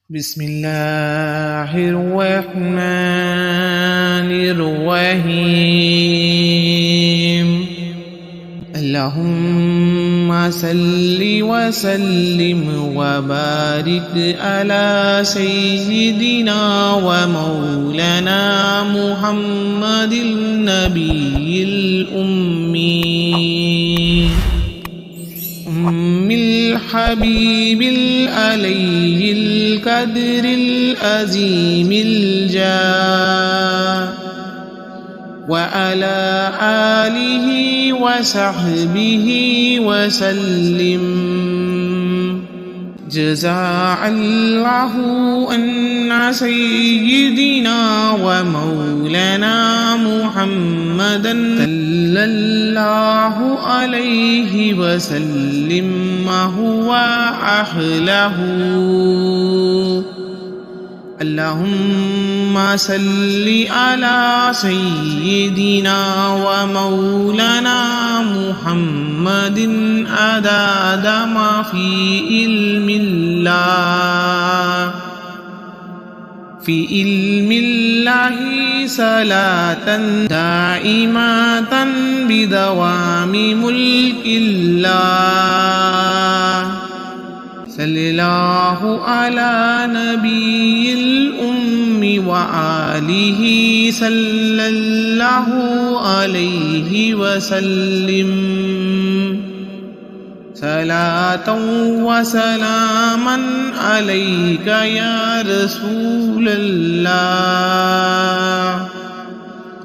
بسم الله الرحمن الرحيم. اللهم صل وسلم وبارك على سيدنا ومولانا محمد النبي الأمي الحبيب عليه القدر العظيم الجاه وعلى آله وصحبه وسلم. جزا الله أن سيدنا ومولانا محمدا صلى الله عليه وسلم هو أهله. اللهم صل على سيدنا ومولانا محمد عدد ما في علم الله صلاة دائمة بدوام ملك الله. صلى الله على نبي الأم وآله صلى الله عليه وسلم. صلاة وسلاما عليك يا رسول الله.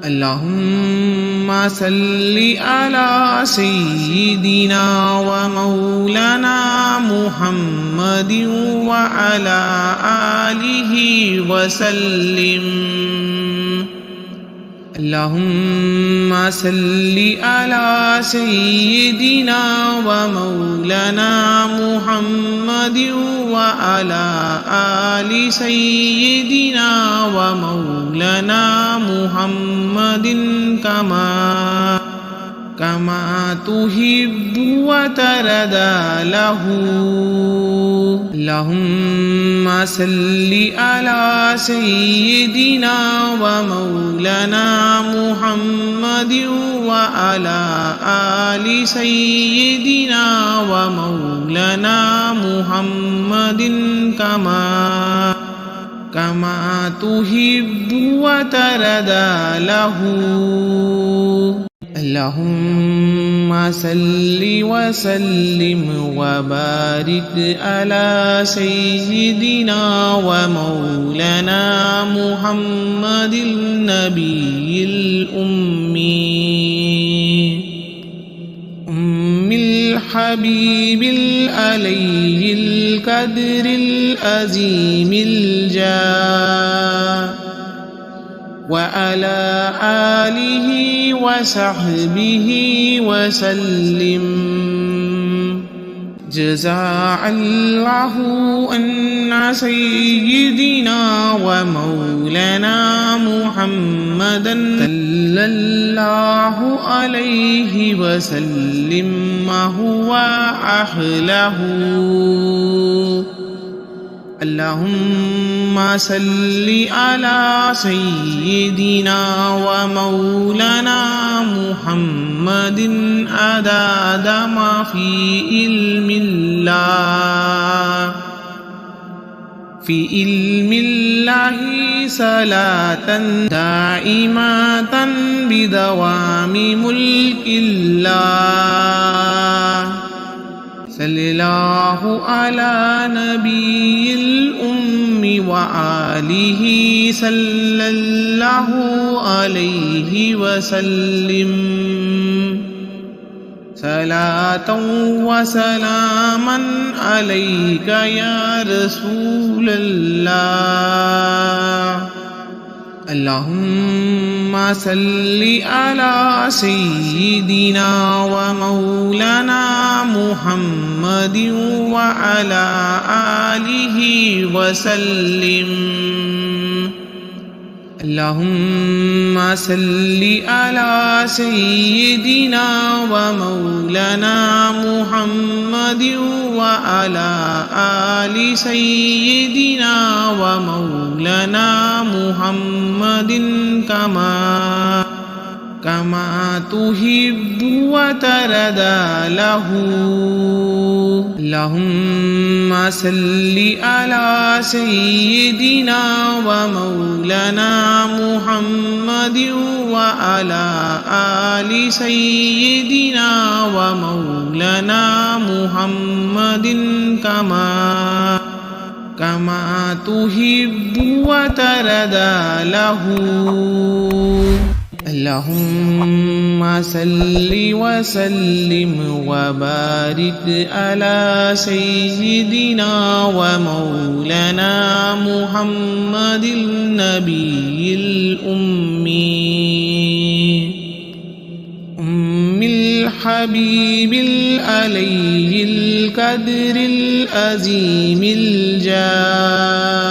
اللهم صل على سيدنا ومولانا محمد وعلى آله وسلم. اللهم صل على سيدنا ومولانا محمد وعلى آل سيدنا ومولانا محمد كما تحب وترضى له. اللهم صل على سيدنا ومولانا محمد وعلى آل سيدنا ومولانا محمد كما تحب وترضى له. اللهم صل وسلم وبارك على سيدنا ومولانا محمد النبي الأمي الحبيب عليه القدر العظيم الجاه وعلى آله وصحبه وسلم. جزا الله أن سيدنا ومولانا محمدا صلى الله عليه وسلم هو أهله. اللهم صل على سيدنا ومولانا محمد عدد ما في علم الله صلاة دائمة بدوام ملك الله. صلى الله على نبي الأم وآله صلى الله عليه وسلم. صلاة وسلاما عليك يا رسول الله. اللهم صل على سيدنا ومولانا محمد وعلى آله وسلم. اللهم صل على سيدنا ومولانا محمد وعلى آل سيدنا ومولانا محمد كما تحب وترضى له. اللهم صل على سيدنا ومولانا محمد وعلى آل سيدنا ومولانا محمد كما تحب وترضى له. اللهم صل وسلم وبارك على سيدنا ومولانا محمد النبي الأمي الحبيب عليه القدر العظيم الجاه